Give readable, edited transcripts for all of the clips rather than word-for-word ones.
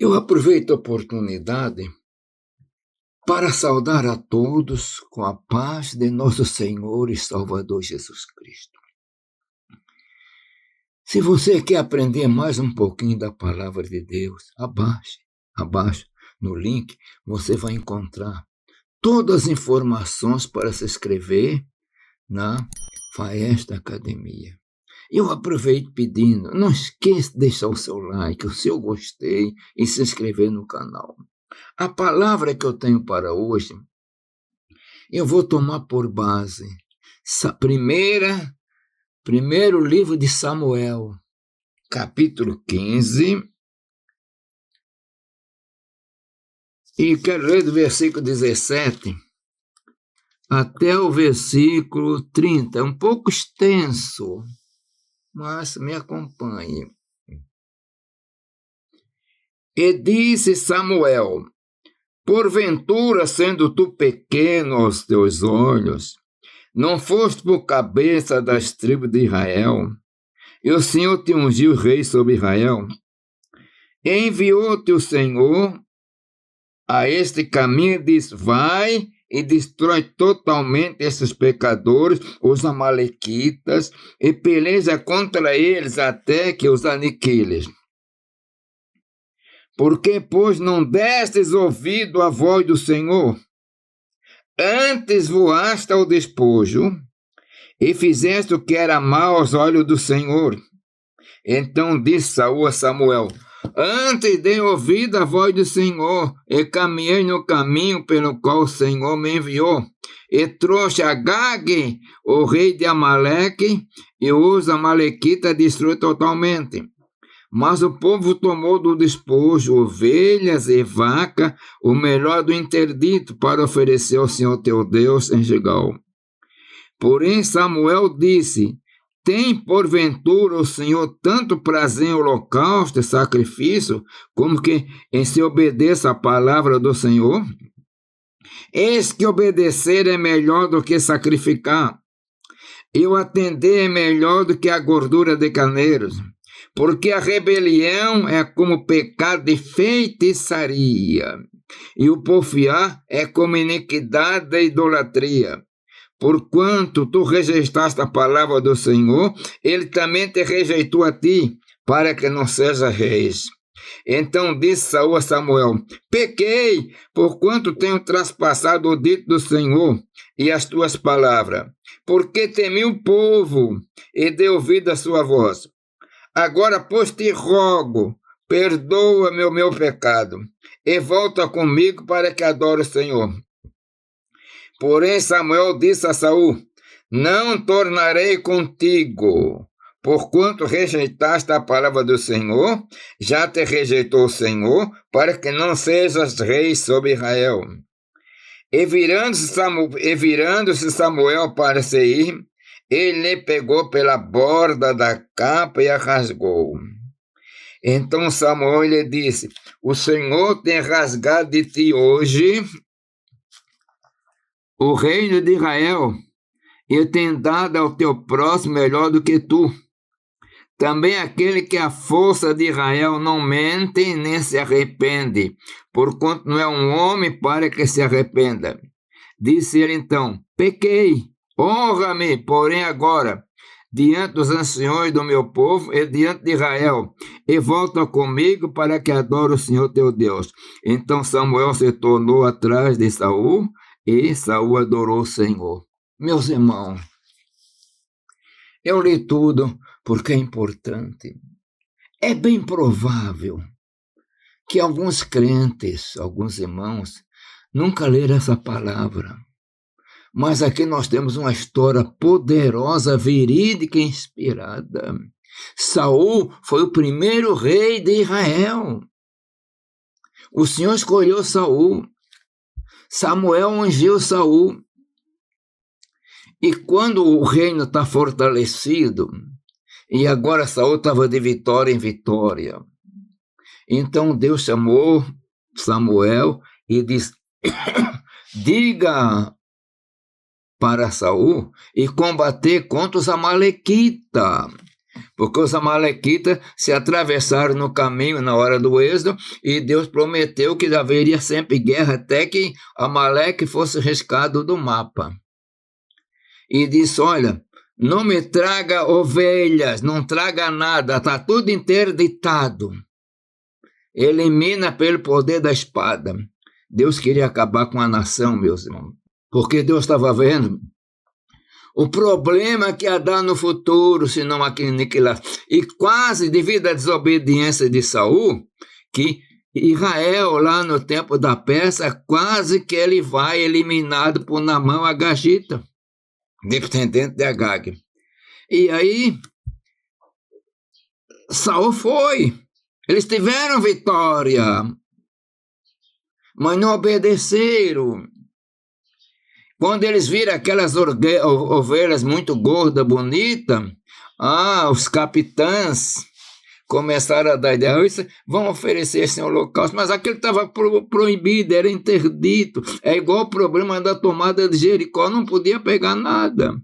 Eu aproveito a oportunidade para saudar a todos com a paz de nosso Senhor e Salvador Jesus Cristo. Se você quer aprender mais um pouquinho da palavra de Deus, abaixo no link, você vai encontrar todas as informações para se inscrever na Faesta Academia. Eu aproveito pedindo, não esqueça de deixar o seu like, o seu gostei e se inscrever no canal. A palavra que eu tenho para hoje, eu vou tomar por base primeiro livro de Samuel, capítulo 15, e quero ler do versículo 17 até o versículo 30, é um pouco extenso, mas me acompanhe. E disse Samuel: porventura, sendo tu pequeno aos teus olhos, não foste por cabeça das tribos de Israel, e o Senhor te ungiu rei sobre Israel? Enviou-te o Senhor a este caminho e diz: vai e destrói totalmente esses pecadores, os amalequitas, e peleja contra eles até que os aniquiles. Porque, pois, não destes ouvido à voz do Senhor? Antes voaste ao despojo e fizeste o que era mal aos olhos do Senhor. Então disse Saul a Samuel: antes dei ouvido à voz do Senhor, e caminhei no caminho pelo qual o Senhor me enviou, e trouxe Agag, o rei de Amaleque, e os amalequitas destruiu totalmente. Mas o povo tomou do despojo ovelhas e vaca, o melhor do interdito, para oferecer ao Senhor teu Deus em Gilgal. Porém Samuel disse: tem porventura o Senhor tanto prazer em holocausto e sacrifício, como que em se obedeça a palavra do Senhor? Eis que obedecer é melhor do que sacrificar, e o atender é melhor do que a gordura de carneiros. Porque a rebelião é como pecado de feitiçaria, e o porfiar é como iniquidade da idolatria. Porquanto tu rejeitaste a palavra do Senhor, ele também te rejeitou a ti, para que não sejas reis. Então disse Saul a Samuel: pequei, porquanto tenho traspassado o dito do Senhor e as tuas palavras, porque temi o povo e dei ouvido à sua voz. Agora, pois, te rogo, perdoa-me o meu pecado, e volta comigo para que adore o Senhor. Porém Samuel disse a Saul: não tornarei contigo, porquanto rejeitaste a palavra do Senhor, já te rejeitou o Senhor, para que não sejas rei sobre Israel. E virando-se Samuel para se ir, ele pegou pela borda da capa e a rasgou. Então Samuel lhe disse: o Senhor tem rasgado de ti hoje o reino de Israel, e tem dado ao teu próximo melhor do que tu. Também aquele que a força de Israel não mente nem se arrepende, porquanto não é um homem para que se arrependa. Disse ele então: pequei, honra-me, porém agora, diante dos anciões do meu povo e diante de Israel, e volta comigo para que adore o Senhor teu Deus. Então Samuel se tornou atrás de Saul, e Saul adorou o Senhor. Meus irmãos, eu li tudo porque é importante. É bem provável que alguns crentes, alguns irmãos, nunca leram essa palavra. Mas aqui nós temos uma história poderosa, verídica e inspirada. Saul foi o primeiro rei de Israel. O Senhor escolheu Saul. Samuel ungiu Saul. E quando o reino está fortalecido, e agora Saul estava de vitória em vitória, então Deus chamou Samuel e disse: diga para Saul e combater contra os amalequitas. porque os amalequitas se atravessaram no caminho na hora do êxodo, e Deus prometeu que haveria sempre guerra até que Amaleque fosse riscado do mapa. E disse, olha, não me traga ovelhas, não traga nada, está tudo interditado. Elimina pelo poder da espada. Deus queria acabar com a nação, meus irmãos, porque Deus estava vendo o problema que ia dar no futuro, se não aniquilar. E quase, devido à desobediência de Saul, que Israel, lá no tempo da Pérsia, quase que ele vai eliminado por Naamã Agagita, descendente de Agag. E aí, Saul foi. Eles tiveram vitória, mas não obedeceram. Quando eles viram aquelas ovelhas muito gordas, bonitas, os capitães começaram a dar ideia, vão oferecer esse holocausto, mas aquilo estava proibido, era interdito. É igual o problema da tomada de Jericó, não podia pegar nada.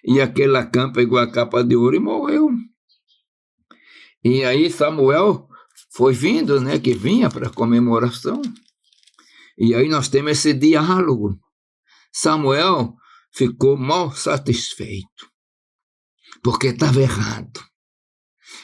E aquela campa igual a capa de ouro e morreu. E aí Samuel foi vindo, né, que vinha para a comemoração. E aí nós temos esse diálogo. Samuel ficou mal satisfeito, porque estava errado.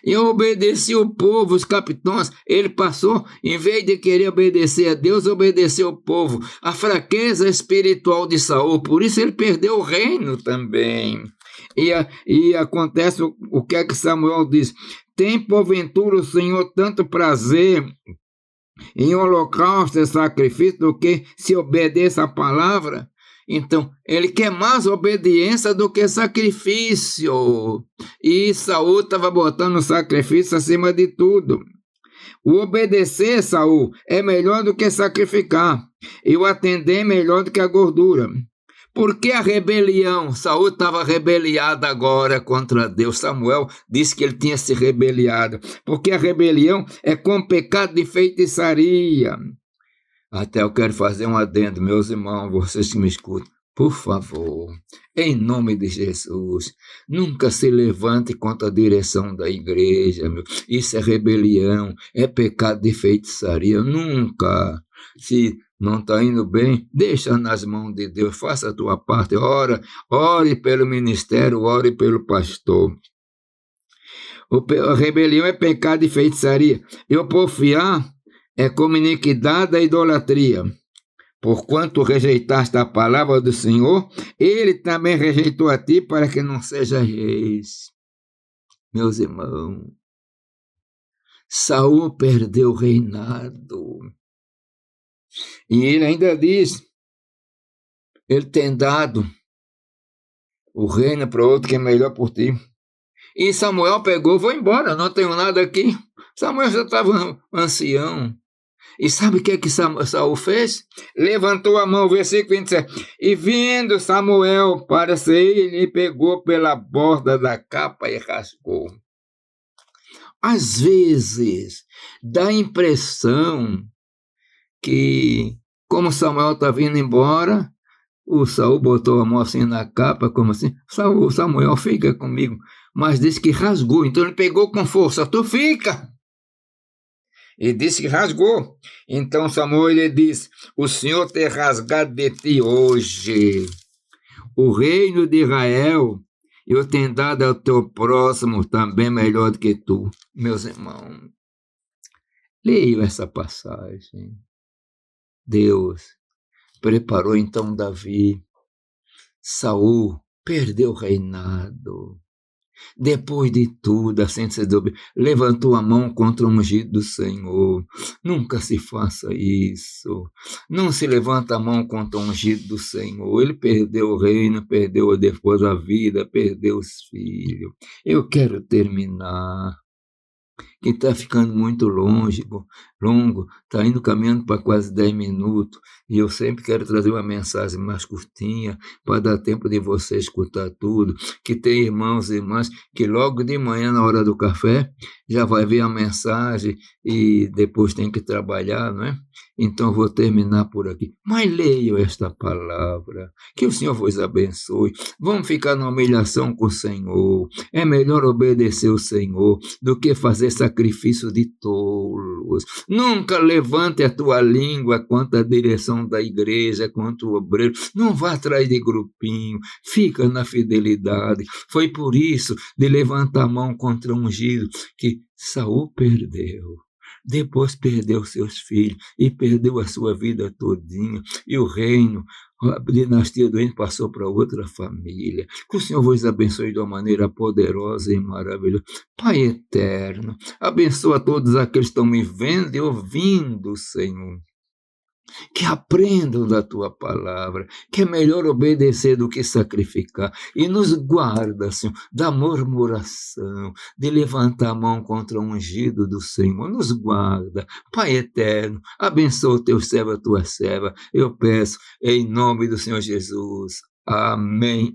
E obedeci o povo, os capitães, ele passou, em vez de querer obedecer a Deus, obedeceu o povo. A fraqueza espiritual de Saul, por isso ele perdeu o reino também. E acontece o que é que Samuel diz: tem porventura o Senhor tanto prazer em holocausto e sacrifício do que se obedeça a palavra? Então, ele quer mais obediência do que sacrifício. E Saul estava botando o sacrifício acima de tudo. O obedecer, Saul, é melhor do que sacrificar. E o atender é melhor do que a gordura. Por que a rebelião? Saul estava rebeliado agora contra Deus. Samuel disse que ele tinha se rebeliado. Porque a rebelião é com pecado de feitiçaria. Até eu quero fazer um adendo, meus irmãos, vocês que me escutam. Por favor, em nome de Jesus, nunca se levante contra a direção da igreja. Meu. Isso é rebelião, é pecado de feitiçaria. Nunca. Se não está indo bem, deixa nas mãos de Deus, faça a tua parte. Ore pelo ministério, ore pelo pastor. A rebelião é pecado de feitiçaria. Eu porfiar é como iniquidade da idolatria. Porquanto rejeitaste a palavra do Senhor, ele também rejeitou a ti para que não seja reis. Meus irmãos, Saul perdeu o reinado. E ele ainda diz, ele tem dado o reino para outro que é melhor por ti. E Samuel pegou, vou embora, não tenho nada aqui. Samuel já estava ancião. E sabe o que Saul fez? Levantou a mão, versículo 27. E vindo Samuel para sair, ele pegou pela borda da capa e rasgou. Às vezes, dá a impressão que, como Samuel está vindo embora, o Saul botou a mão assim na capa, como assim, Samuel, fica comigo. Mas disse que rasgou, então ele pegou com força, tu fica. E disse que rasgou. Então Samuel ele disse, o Senhor tem rasgado de ti hoje o reino de Israel, eu tenho dado ao teu próximo também melhor do que tu. Meus irmãos, leiam essa passagem. Deus preparou então Davi. Saul perdeu o reinado. Depois de tudo, assim levantou a mão contra o ungido do Senhor. Nunca se faça isso. Não se levanta a mão contra o ungido do Senhor. Ele perdeu o reino, perdeu depois a vida, perdeu os filhos. Eu quero terminar. que está ficando muito longo, está indo caminhando para quase 10 minutos, e eu sempre quero trazer uma mensagem mais curtinha, para dar tempo de você escutar tudo, que tem irmãos e irmãs que logo de manhã, na hora do café, já vai ver a mensagem e depois tem que trabalhar, não é? Então eu vou terminar por aqui. Mas leiam esta palavra, que o Senhor vos abençoe. Vamos ficar na humilhação com o Senhor. É melhor obedecer o Senhor do que fazer sacrifício de tolos. Nunca levante a tua língua quanto à direção da igreja, quanto o obreiro. Não vá atrás de grupinho. Fica na fidelidade. Foi por isso de levantar a mão contra o ungido que Saul perdeu. Depois perdeu seus filhos e perdeu a sua vida todinha. E o reino, a dinastia do reino passou para outra família. Que o Senhor vos abençoe de uma maneira poderosa e maravilhosa. Pai eterno, abençoa todos aqueles que estão me vendo e ouvindo, Senhor. Que aprendam da tua palavra, que é melhor obedecer do que sacrificar, e nos guarda, Senhor, da murmuração, de levantar a mão contra o ungido do Senhor, nos guarda, Pai eterno, abençoa o teu servo, a tua serva, eu peço, em nome do Senhor Jesus, amém.